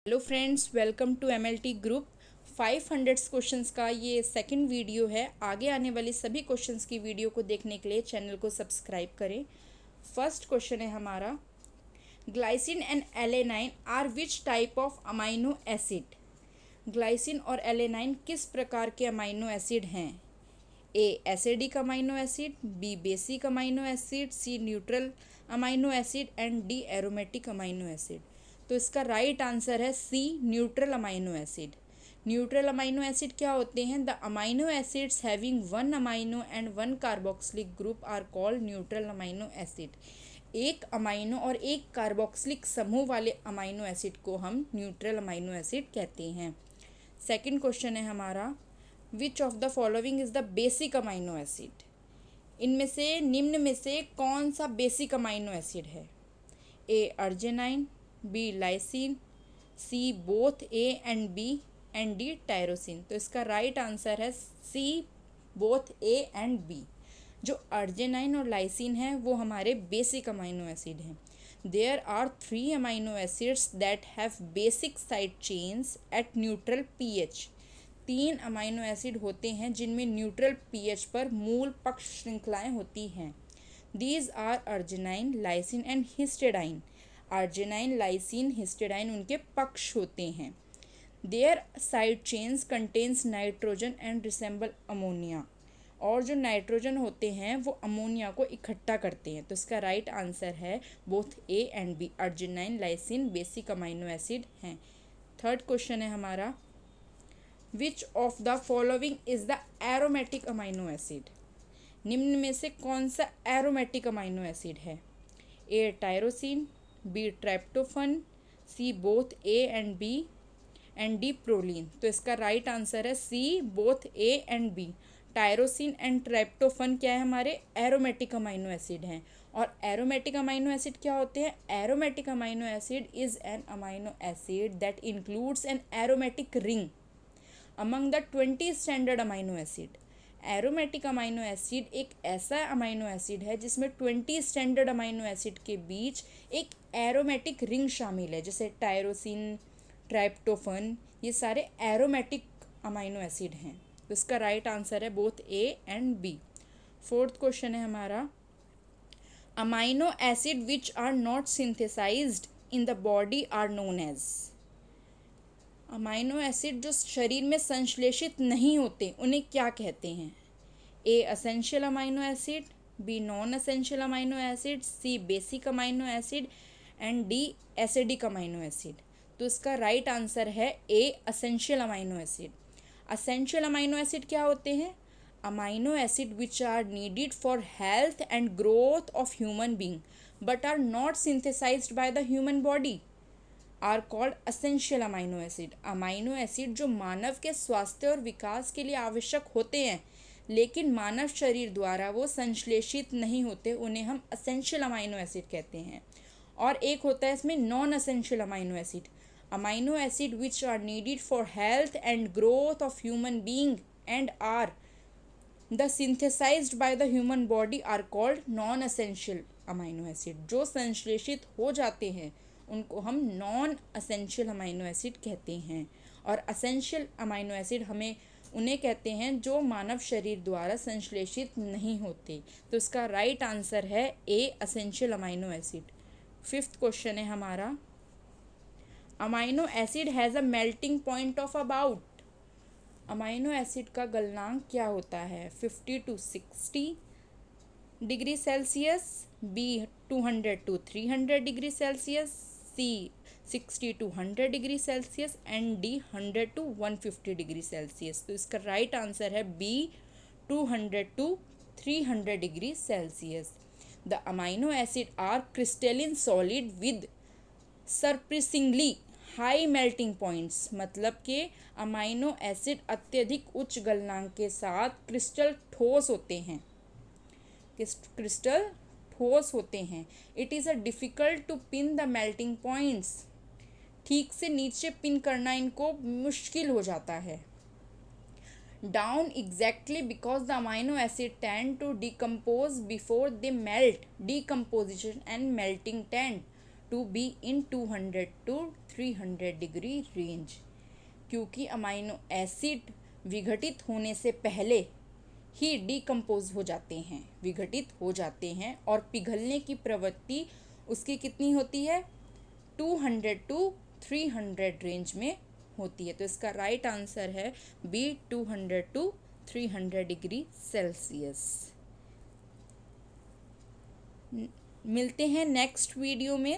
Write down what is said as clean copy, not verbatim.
Hello friends, welcome to MLT group. 500 questions का ये second video है। आगे आने वाली सभी क्वेश्चंस की वीडियो को देखने के लिए चैनल को सब्सक्राइब करें। फर्स्ट क्वेश्चन है हमारा, glycine and alanine are which type of amino acid. Glycine और एलेनाइन किस प्रकार के अमाइनो एसिड हैं? A acidic amino acid, B basic amino acid, C neutral amino acid and D aromatic amino acid. तो इसका right answer है C neutral amino acid. Neutral amino acid क्या होते हैं? The amino acids having one amino and one carboxylic group are called neutral amino acid. एक amino और एक carboxylic समूह वाले अमाइनो एसिड को हम न्यूट्रल अमाइनो एसिड कहते हैं। सेकंड क्वेश्चन है हमारा, which of the following is the basic amino acid. इनमें से निम्न में से कौन सा बेसिक अमाइनो एसिड है? A arginine, B lysine, C both A and B and D tyrosine. तो इसका राइट आंसर है C both A and B. जो अर्जिनाइन और लाइसिन है वो हमारे बेसिक अमाइनो एसिड हैं। There are 3 amino acids that have basic side chains at neutral pH. 3 amino acid होते हैं जिनमें न्यूट्रल पीएच पर मूल पक्ष श्रृंखलाएं होती हैं। These are arginine, lysine and histidine. Arginine, lysine, histidine उनके पक्ष होते हैं। Their side chains contains nitrogen and resemble ammonia. और जो नाइट्रोजन होते हैं वो अमोनिया को इकट्ठा करते हैं। तो इसका राइट आंसर है both A and B. Arginine, lysine basic amino acid हैं। थर्ड क्वेश्चन है हमारा, which of the following is the aromatic amino acid. निम्न में से कौन सा एरोमेटिक अमाइनो एसिड है? A tyrosine, B tryptophan, C both A and B and D proline. तो इसका राइट आंसर है C both A and B. Tyrosine and tryptophan क्या है? हमारे एरोमेटिक अमाइनो एसिड हैं। और एरोमेटिक अमाइनो एसिड क्या होते हैं? Aromatic amino acid is an amino acid that includes an aromatic ring among the 20 standard amino acid. Aromatic amino acid एक ऐसा अमाइनो एसिड है जिसमें 20 स्टैंडर्ड अमाइनो एसिड के बीच एक एरोमेटिक रिंग शामिल है, जैसे टायरोसिन, ट्राइप्टोफन, ये सारे एरोमेटिक अमाइनो एसिड हैं। तो इसका राइट आंसर है both A and B. Fourth question है हमारा, amino acid which are not synthesized in the body are known as. Amino acid जो शरीर में संश्लेषित नहीं होते उन्हें क्या कहते हैं? A essential amino acid, B non essential amino acid, C basic amino acid and D acidic amino acid. तो इसका राइट आंसर है A essential amino acid. Essential amino acid क्या होते हैं? Amino acid which are needed for health and growth of human being but are not synthesized by the human body are called essential amino acid. Amino acid जो मानव के स्वास्थ्य और विकास के लिए आवश्यक होते हैं लेकिन मानव शरीर द्वारा वो संश्लेषित नहीं होते, उन्हें हम असेंशियल अमाइनो एसिड कहते हैं। और एक होता है इसमें non essential amino acid, amino acid which are needed for health and growth of human being and are the synthesized by the human body are called non essential amino acid. जो संश्लेषित हो जाते हैं उनको हम नॉन असेंशियल अमाइनो एसिड कहते हैं। और असेंशियल अमाइनो एसिड हमें उन्हें कहते हैं जो मानव शरीर द्वारा संश्लेषित नहीं होते। तो इसका राइट आंसर है A essential amino acid. Fifth question है हमारा, amino acid has a melting point of about. Amino acid का गलनांक क्या होता है? 50 to 60 degree Celsius, B 200 to 300 degree Celsius, C 60 to 100 degree Celsius and D 100 to 150 degree Celsius. तो इसका right answer है B 200 to 300 degree Celsius. The amino acid are crystalline solid with surprisingly high melting points. मतलब कि amino acid अत्यधिक उच्च गलनांक के साथ क्रिस्टल ठोस होते हैं। क्रिस्टल ठोस होते हैं। It is a difficult to pin the melting points. ठीक से नीचे पिन करना इनको मुश्किल हो जाता है। Down exactly because the amino acid tend to decompose before they melt. Decomposition and melting tend to be in 200 to 300 degree range, क्योंकि अमाइनो एसिड विघटित होने से पहले ही डिकम्पोज हो जाते हैं, विघटित हो जाते हैं, और पिघलने की प्रवृत्ति उसकी कितनी होती है, 200 to 300 रेंज में होती है। तो इसका राइट आंसर है बी, 200 to 300 डिग्री सेल्सियस। मिलते हैं नेक्स्ट वीडियो में।